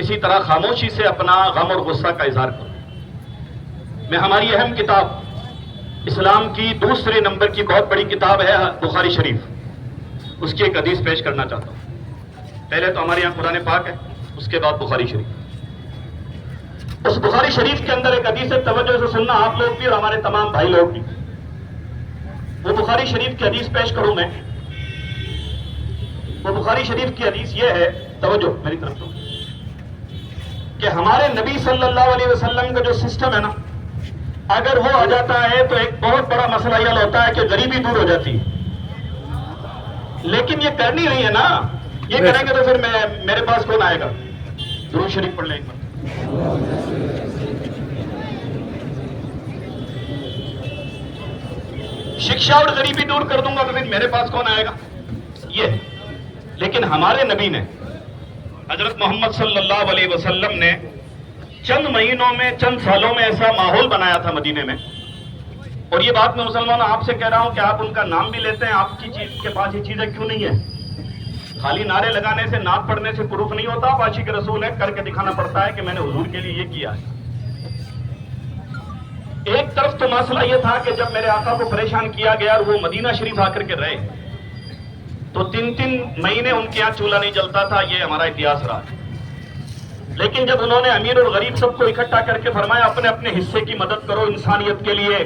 इसी तरह खामोशी से अपना गम और गुस्सा का इजहार करूं। मैं हमारी अहम किताब इस्लाम की दूसरे नंबर की बहुत बड़ी किताब है बुखारी शरीफ, उसकी एक हदीस पेश करना चाहता हूं। पहले तो हमारे यहाँ कुरान पाक है, उसके बाद बुखारी शरीफ। उस बुखारी शरीफ के अंदर एक हदीस है, तवज्जो से सुनना आप लोग भी और हमारे तमाम भाई लोग भी। वो बुखारी शरीफ की हदीस पेश करूं मैं। वो बुखारी शरीफ की हदीस ये है, तवज्जो मेरी तरफ तो, कि हमारे नबी सल्लल्लाहु अलैहि वसल्लम का जो सिस्टम है ना, अगर वो आ जाता है तो एक बहुत बड़ा मसला ये होता है कि गरीबी दूर हो जाती है। लेकिन ये करनी नहीं है ना, ये करेंगे तो फिर मेरे पास कौन आएगा? दुरूद शरीफ पढ़ लें एक बार। शिक्षा और गरीबी दूर कर दूंगा तो फिर मेरे पास कौन आएगा? ये। लेकिन हमारे नबी ने, हजरत मोहम्मद सल्लल्लाहु अलैहि वसल्लम ने चंद महीनों में, चंद सालों में ऐसा माहौल बनाया था मदीने में। और ये बात मैं मुसलमानों आपसे कह रहा हूं कि आप उनका नाम भी लेते हैं, आपकी चीज के पास ये चीजें क्यों नहीं है? खाली नारे लगाने से, नात पढ़ने से प्रूफ नहीं होता। आप आशिक रसूल है, करके दिखाना पड़ता है कि मैंने हुजूर के लिए ये किया है। एक तरफ तो मसला ये था कि जब मेरे आका को परेशान किया गया और वो मदीना शरीफ आकर के रहे, तो 3-3 महीने उनके यहाँ चूल्हा नहीं जलता था। ये हमारा इतिहास रहा। लेकिन जब उन्होंने अमीर और गरीब सबको इकट्ठा करके फरमाया अपने अपने हिस्से की मदद करो इंसानियत के लिए,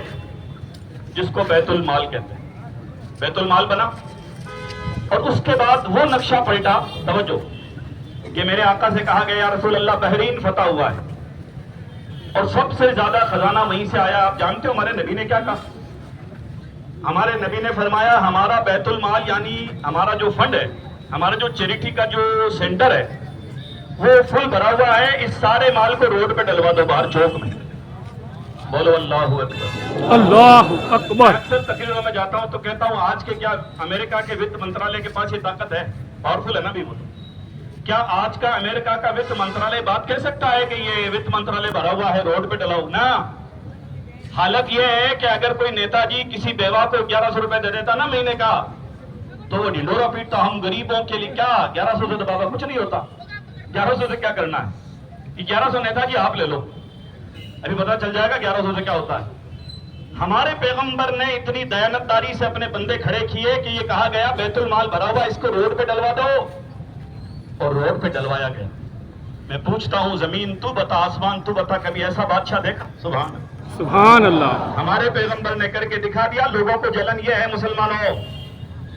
जिसको बैतुल माल कहते हैं, बैतुल माल बना। और उसके बाद वो नक्शा पलटा, तवज्जो, कि मेरे आका से कहा गया या रसूल अल्लाह बहरीन फतह हुआ है और सबसे ज्यादा खजाना वहीं से आया। आप जानते हो हमारे नबी ने क्या कहा? हमारे नबी ने फरमाया हमारा बैतुल माल यानी हमारा जो फंड है, हमारा जो चैरिटी का जो सेंटर है, वो फुल भरा हुआ है। इस सारे माल को रोड पे डलवा दो, बाहर चौक में। बोलो अल्लाहु अकबर। अल्लाहु अकबर। अक्सर तकरीरों में जाता हूं तो कहता हूं आज के क्या अमेरिका के वित्त मंत्रालय के पास ये ताकत है? पावरफुल है ना भी वो। क्या आज का अमेरिका का वित्त मंत्रालय बात कह सकता है कि ये वित्त मंत्रालय भरा हुआ है, रोड पे डलाओ ना? हालत ये है कि अगर कोई नेताजी किसी बेवा को 1100 रुपए दे देता ना महीने का, तो वो ढिंडोरा पीटता, हम गरीबों के लिए क्या 1100 से तो बाबा कुछ नहीं होता। 1100 से क्या करना है? कि 1100 नेताजी आप ले लो, अभी पता चल जाएगा 1100 से क्या होता है। हमारे पैगंबर ने इतनी दयानतदारी से अपने बंदे खड़े किए कि ये कहा गया बैतुल माल भरा हुआ, इसको रोड पे डलवा दो, और रोड पे डलवाया गया। मैं पूछता हूं जमीन तू बता, आसमान तू बता, कभी ऐसा बादशाह देखा? सुभान अल्लाह। हमारे पैगंबर ने करके दिखा दिया। लोगों को जलन ये है मुसलमानों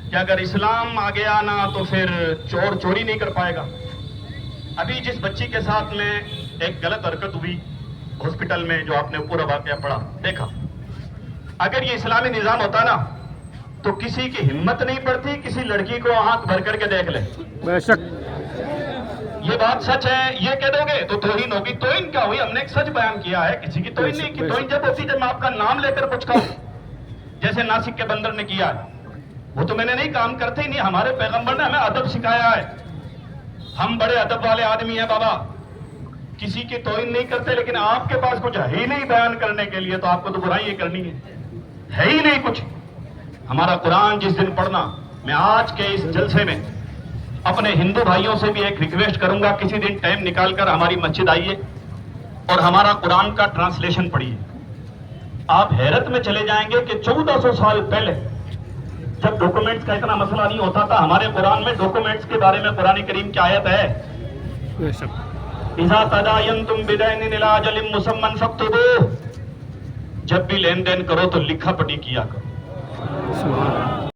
कि अगर इस्लाम आ गया ना तो फिर चोर चोरी नहीं कर पाएगा। अभी जिस बच्ची के साथ में एक गलत हरकत हुई हॉस्पिटल में, जो आपने पूरा वाकया पढ़ा देखा, अगर ये इस्लामी निजाम होता ना तो किसी की हिम्मत नहीं पड़ती किसी लड़की को आंख भर करके देख ले। बेशक ये बात सच है। ये कह दोगे तो तौहीन होगी। तौहीन क्या हुई? हमने एक सच बयान किया है, किसी की तौहीन नहीं की। तौहीन जब होती जब मैं आपका नाम लेकर कुछ कहूं, जैसे नासिक के बंदर ने किया है, वो तो मैंने नहीं, काम करते ही नहीं। हमारे पैगंबर ने हमें अदब सिखाया है, हम बड़े अदब वाले आदमी हैं बाबा, किसी की तौहीन नहीं करते। लेकिन आपके पास कुछ है ही नहीं बयान करने के लिए, तो आपको तो बुराई करनी है ही नहीं कुछ। हमारा कुरान जिस दिन पढ़ना, मैं आज के इस जलसे में अपने हिंदू भाइयों से भी एक रिक्वेस्ट करूंगा, किसी दिन टाइम निकालकर हमारी मस्जिद आइए और हमारा कुरान का ट्रांसलेशन पढ़िए। आप हैरत में चले जाएंगे कि 1400 साल पहले जब डॉक्यूमेंट्स का इतना मसला नहीं होता था, हमारे कुरान में डॉक्यूमेंट्स के बारे में कुरान करीम की आयत है, बेशक। इज़ा तदायनतुम बिदैनिन इला अजलिन मुसम्मन फक्तुबूह, जब भी लेन देन करो तो लिखा पढ़ी किया करो। सुभान अल्लाह।